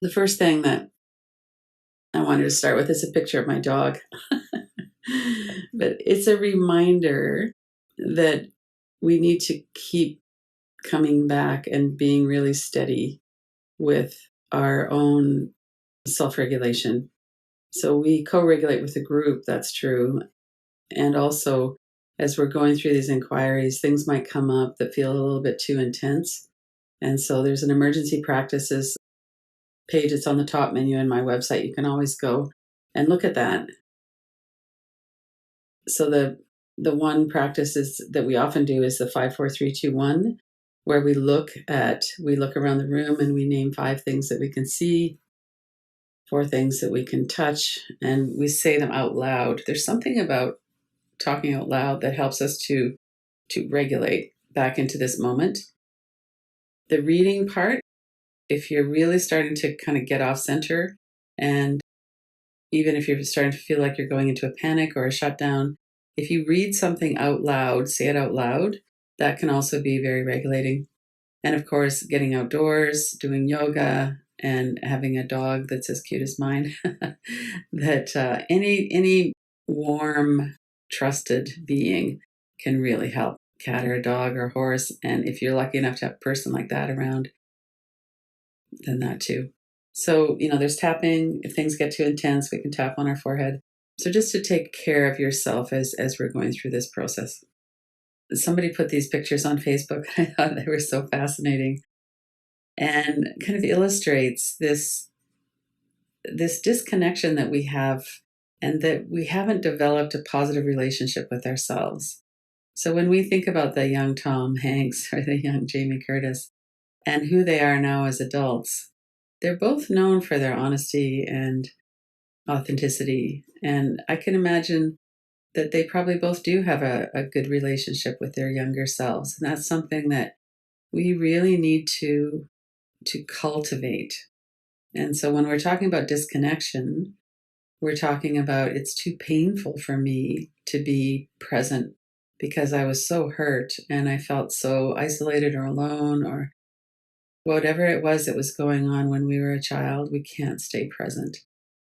The first thing that I wanted to start with is a picture of my dog. But it's a reminder that we need to keep coming back and being really steady with our own self-regulation. So we co-regulate with the group, that's true. And also, as we're going through these inquiries, things might come up that feel a little bit too intense. And so there's an emergency practices page. It's on the top menu in my website. You can always go and look at that. So the one practice that we often do is the 5, 4, 3, 2, 1, where we look around the room and we name 5 things that we can see, 4 things that we can touch, and we say them out loud. There's something about talking out loud that helps us to regulate back into this moment. The reading part, if you're really starting to kind of get off center, and even if you're starting to feel like you're going into a panic or a shutdown, if you read something out loud, say it out loud, that can also be very regulating. And of course, getting outdoors, doing yoga, and having a dog that's as cute as mine, that any warm, trusted being can really help. Cat or a dog or a horse. And if you're lucky enough to have a person like that around, then that too. So, there's tapping. If things get too intense, we can tap on our forehead. So just to take care of yourself as we're going through this process. Somebody put these pictures on Facebook. I thought they were so fascinating and kind of illustrates this disconnection that we have, and that we haven't developed a positive relationship with ourselves. So when we think about the young Tom Hanks or the young Jamie Curtis and who they are now as adults, they're both known for their honesty and authenticity. And I can imagine that they probably both do have a good relationship with their younger selves. And that's something that we really need to cultivate. And so when we're talking about disconnection, we're talking about it's too painful for me to be present because I was so hurt and I felt so isolated or alone or whatever it was that was going on when we were a child. We can't stay present.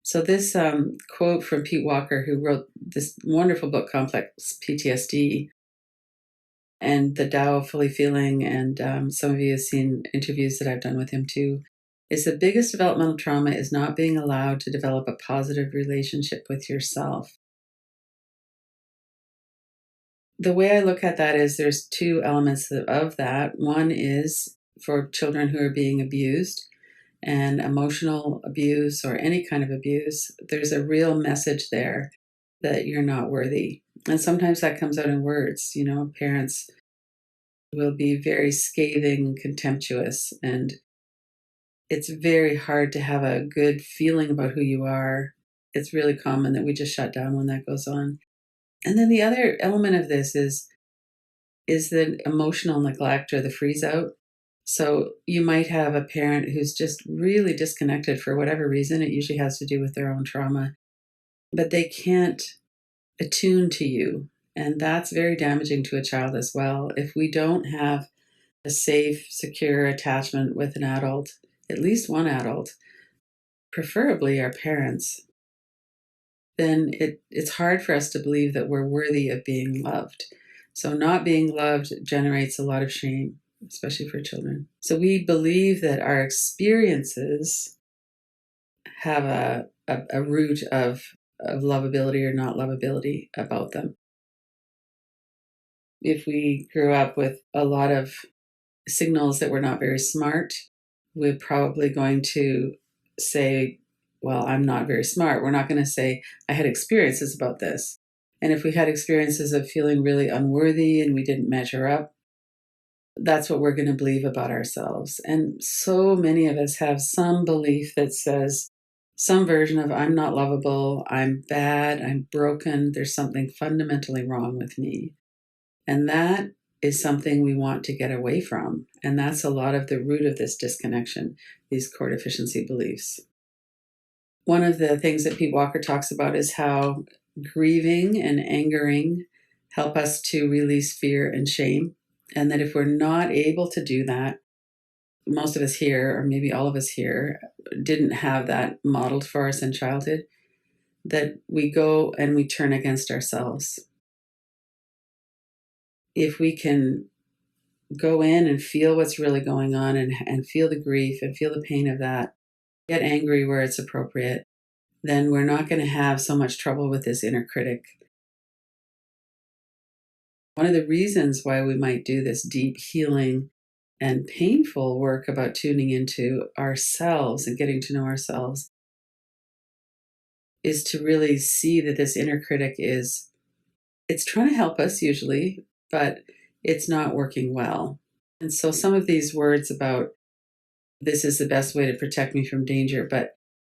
So this quote from Pete Walker, who wrote this wonderful book, Complex PTSD, and the Tao of Fully Feeling, and some of you have seen interviews that I've done with him too, is the biggest developmental trauma is not being allowed to develop a positive relationship with yourself. The way I look at that is there's 2 elements of that. One is for children who are being abused, and emotional abuse or any kind of abuse, there's a real message there that you're not worthy. And sometimes that comes out in words. Parents will be very scathing, contemptuous, and it's very hard to have a good feeling about who you are. It's really common that we just shut down when that goes on. And then the other element of this is the emotional neglect or the freeze out. So you might have a parent who's just really disconnected for whatever reason. It usually has to do with their own trauma, but they can't attune to you. And that's very damaging to a child as well. If we don't have a safe, secure attachment with an adult, at least one adult, preferably our parents, then it's hard for us to believe that we're worthy of being loved. So not being loved generates a lot of shame, especially for children. So we believe that our experiences have a root of lovability or not lovability about them. If we grew up with a lot of signals that we're not very smart, we're probably going to say, well, I'm not very smart. We're not going to say, I had experiences about this. And if we had experiences of feeling really unworthy and we didn't measure up, that's what we're going to believe about ourselves. And so many of us have some belief that says some version of I'm not lovable, I'm bad, I'm broken, there's something fundamentally wrong with me. And that is something we want to get away from. And that's a lot of the root of this disconnection, these core deficiency beliefs. One of the things that Pete Walker talks about is how grieving and angering help us to release fear and shame. And that if we're not able to do that, most of us here, or maybe all of us here, didn't have that modeled for us in childhood, that we go and we turn against ourselves. If we can go in and feel what's really going on, and feel the grief and feel the pain of that, get angry where it's appropriate, then we're not going to have so much trouble with this inner critic. One of the reasons why we might do this deep healing and painful work about tuning into ourselves and getting to know ourselves is to really see that this inner critic it's trying to help us usually, but it's not working well. And so some of these words about this is the best way to protect me from danger, but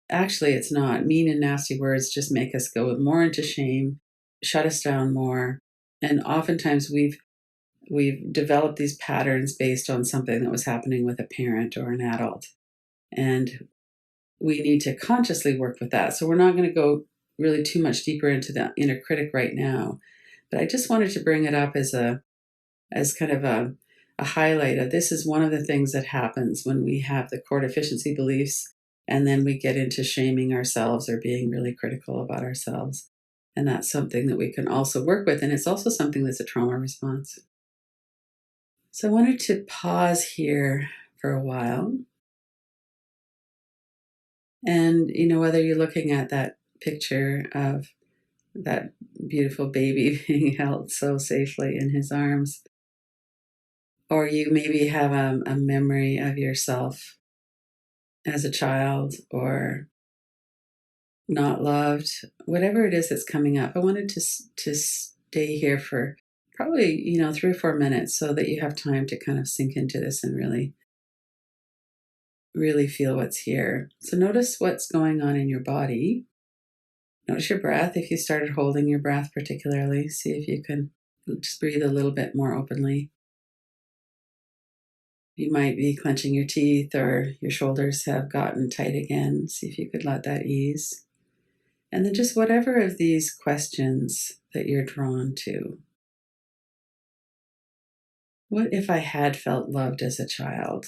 actually it's not. Mean and nasty words just make us go more into shame, shut us down more. And oftentimes we've developed these patterns based on something that was happening with a parent or an adult. And we need to consciously work with that. So we're not going to go really too much deeper into the inner critic right now. But I just wanted to bring it up as kind of a highlight of this is one of the things that happens when we have the core deficiency beliefs, and then we get into shaming ourselves or being really critical about ourselves. And that's something that we can also work with. And it's also something that's a trauma response. So I wanted to pause here for a while. And, whether you're looking at that picture of that beautiful baby being held so safely in his arms, or you maybe have a memory of yourself as a child or not loved, whatever it is that's coming up, I wanted to stay here for probably 3 or 4 minutes so that you have time to kind of sink into this and really really feel what's here. So notice what's going on in your body. Notice your breath. If you started holding your breath particularly, see if you can just breathe a little bit more openly. You might be clenching your teeth or your shoulders have gotten tight again. See if you could let that ease. And then just whatever of these questions that you're drawn to. What if I had felt loved as a child?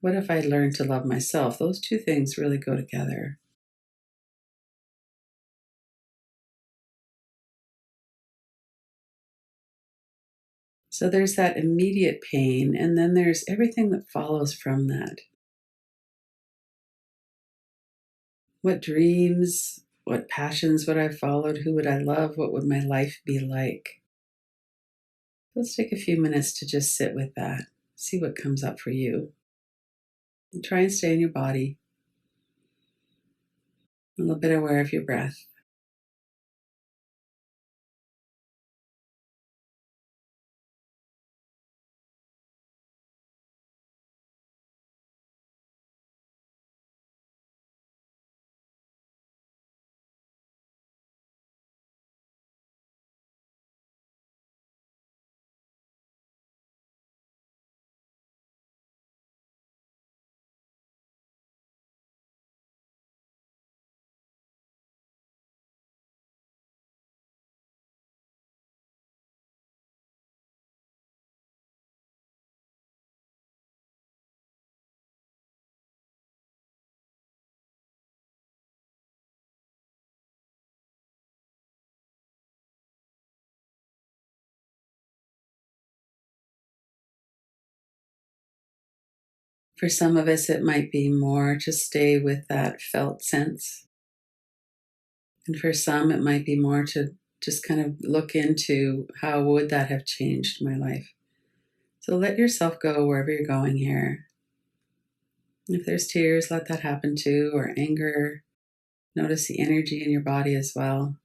What if I learned to love myself? Those two things really go together. So there's that immediate pain, and then there's everything that follows from that. What dreams, what passions would I have followed? Who would I love? What would my life be like? Let's take a few minutes to just sit with that. See what comes up for you. And try and stay in your body. A little bit aware of your breath. For some of us, it might be more to stay with that felt sense. And for some, it might be more to just kind of look into how would that have changed my life. So let yourself go wherever you're going here. If there's tears, let that happen too, or anger. Notice the energy in your body as well.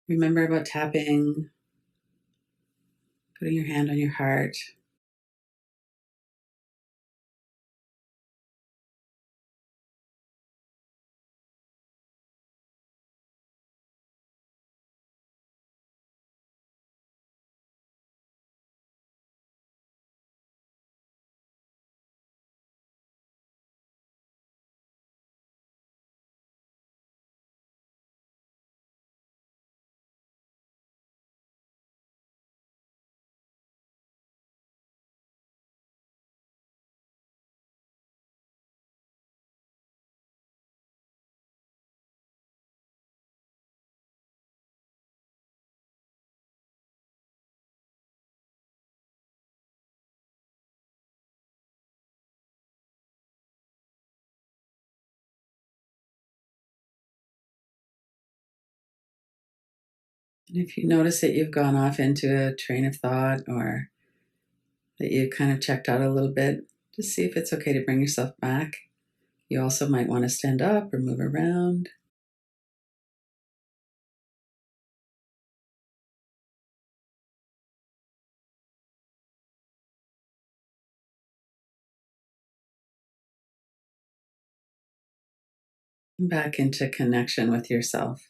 Remember about tapping, putting your hand on your heart. And if you notice that you've gone off into a train of thought or that you kind of checked out a little bit, just see if it's okay to bring yourself back. You also might want to stand up or move around. Back into connection with yourself.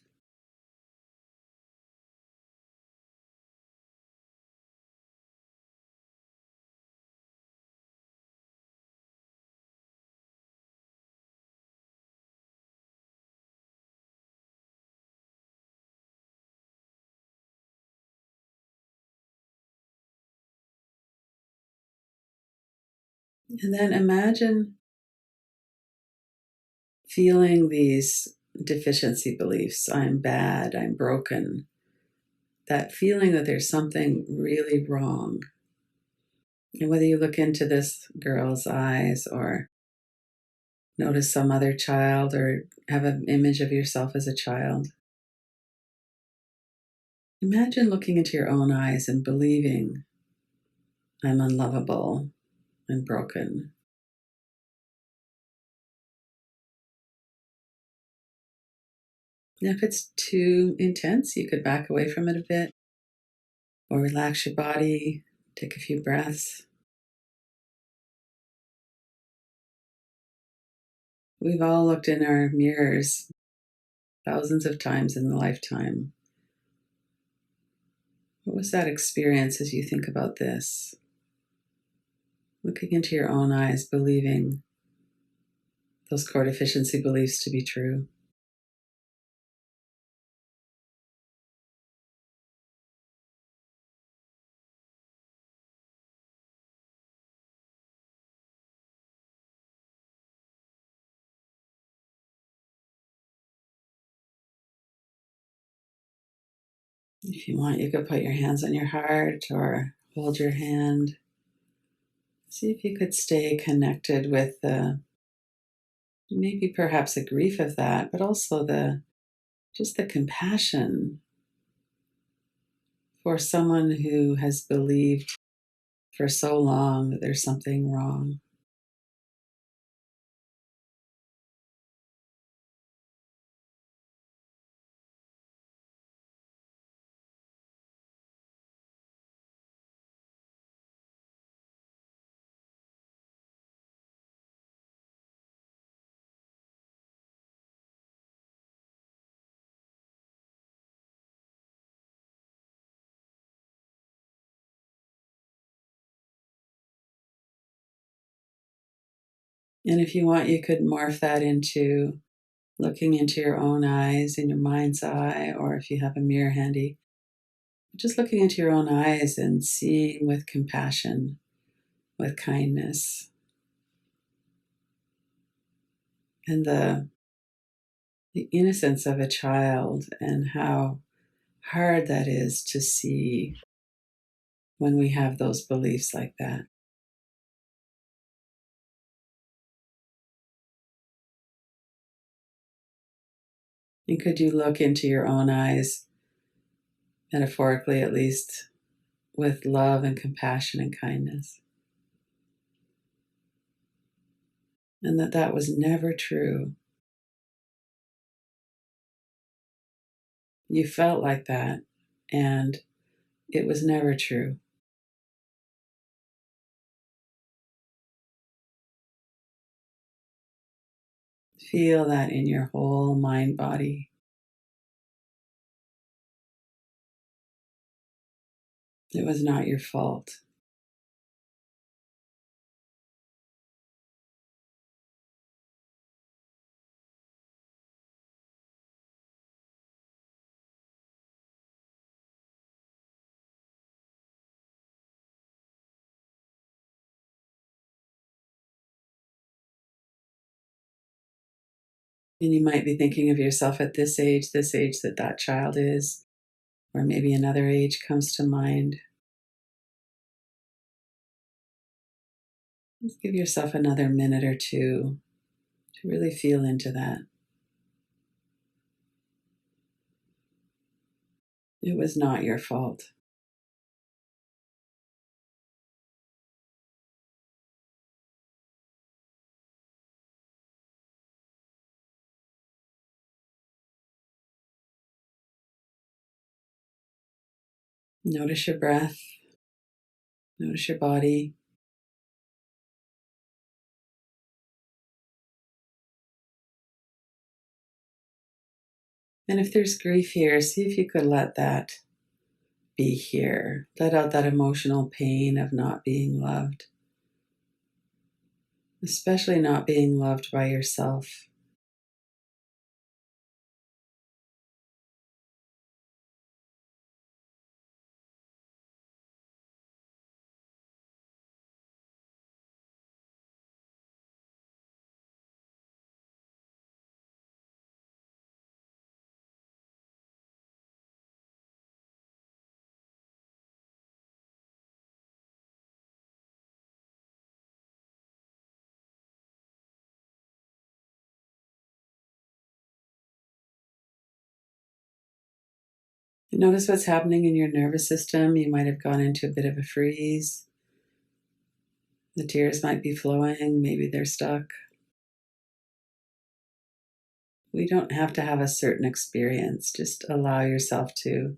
And then imagine feeling these deficiency beliefs. I'm bad, I'm broken. That feeling that there's something really wrong. And whether you look into this girl's eyes or notice some other child or have an image of yourself as a child, imagine looking into your own eyes and believing I'm unlovable and broken. And if it's too intense, you could back away from it a bit or relax your body, take a few breaths. We've all looked in our mirrors thousands of times in a lifetime. What was that experience as you think about this? Looking into your own eyes, believing those core deficiency beliefs to be true. If you want, you could put your hands on your heart or hold your hand. See if you could stay connected with the maybe perhaps the grief of that, but also the just the compassion for someone who has believed for so long that there's something wrong. And if you want, you could morph that into looking into your own eyes in your mind's eye, or if you have a mirror handy, just looking into your own eyes and seeing with compassion, with kindness, and the innocence of a child, and how hard that is to see when we have those beliefs like that. And could you look into your own eyes, metaphorically at least, with love and compassion and kindness? And that that was never true. You felt like that, and it was never true. Feel that in your whole mind body. It was not your fault. And you might be thinking of yourself at this age that that child is, or maybe another age comes to mind. Just give yourself another minute or two to really feel into that. It was not your fault. Notice your breath, notice your body. And if there's grief here, see if you could let that be here. Let out that emotional pain of not being loved, especially not being loved by yourself. Notice what's happening in your nervous system. You might have gone into a bit of a freeze. The tears might be flowing, maybe they're stuck. We don't have to have a certain experience. Just allow yourself to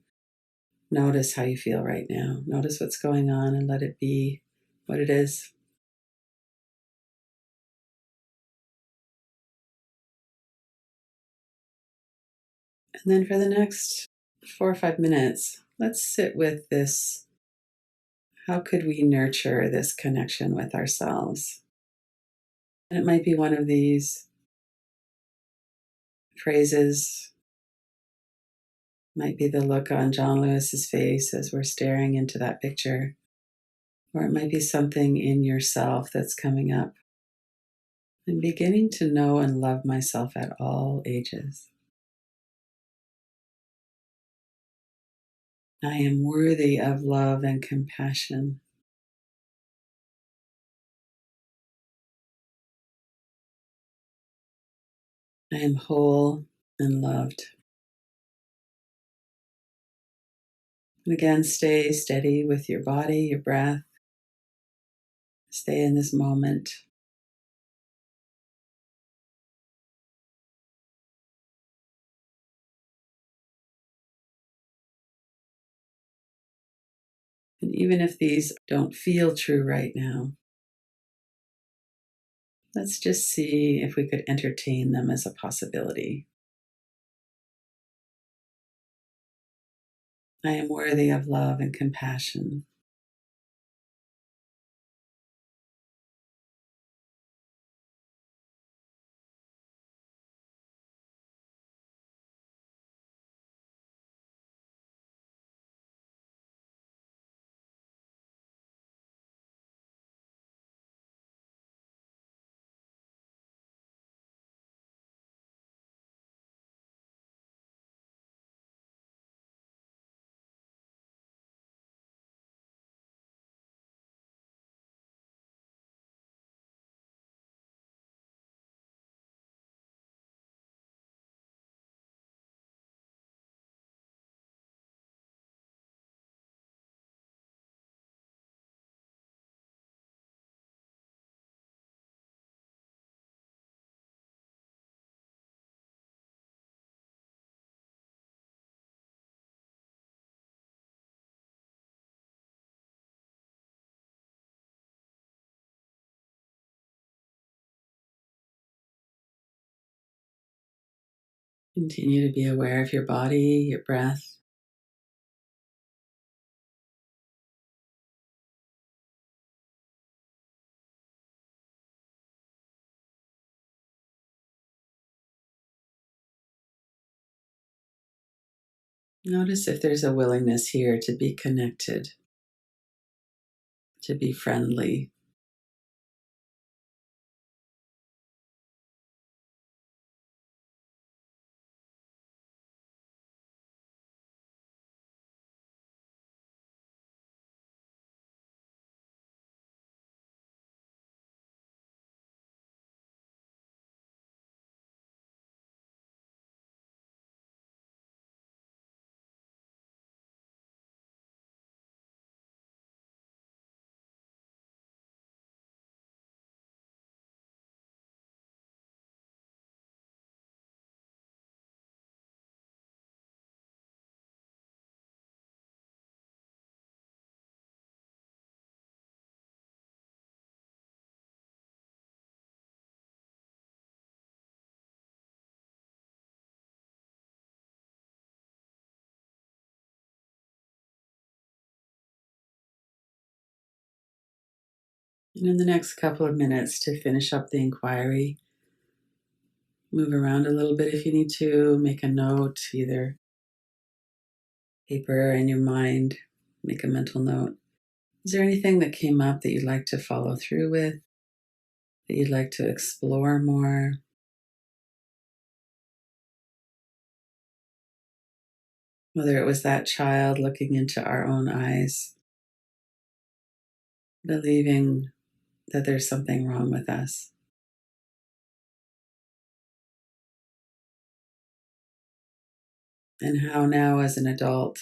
notice how you feel right now. Notice what's going on and let it be what it is. And then for the next 4 or 5 minutes, let's sit with this. How could we nurture this connection with ourselves? And it might be one of these phrases, might be the look on John Lewis's face as we're staring into that picture, or it might be something in yourself that's coming up. I'm beginning to know and love myself at all ages. I am worthy of love and compassion. I am whole and loved. And again, stay steady with your body, your breath. Stay in this moment. And even if these don't feel true right now, let's just see if we could entertain them as a possibility. I am worthy of love and compassion. Continue to be aware of your body, your breath. Notice if there's a willingness here to be connected, to be friendly. And in the next couple of minutes, to finish up the inquiry, move around a little bit if you need to, make a note, either paper or in your mind, make a mental note. Is there anything that came up that you'd like to follow through with, that you'd like to explore more? Whether it was that child looking into our own eyes, believing that there's something wrong with us, and how now, as an adult,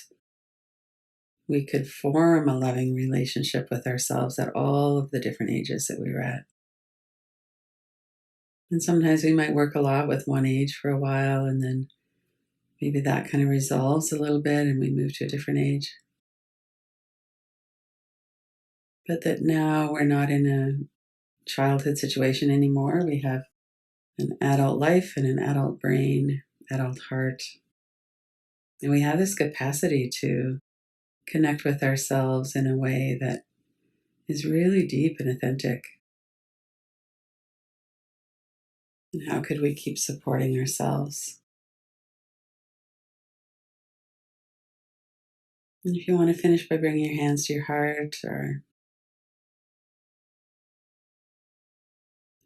we could form a loving relationship with ourselves at all of the different ages that we were at. And sometimes we might work a lot with one age for a while, and then maybe that kind of resolves a little bit and we move to a different age. But that now we're not in a childhood situation anymore. We have an adult life and an adult brain, adult heart. And we have this capacity to connect with ourselves in a way that is really deep and authentic. And how could we keep supporting ourselves? And if you want to finish by bringing your hands to your heart or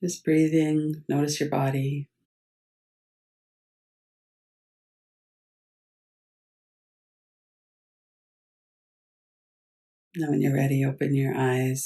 just breathing, notice your body. Now, when you're ready, open your eyes.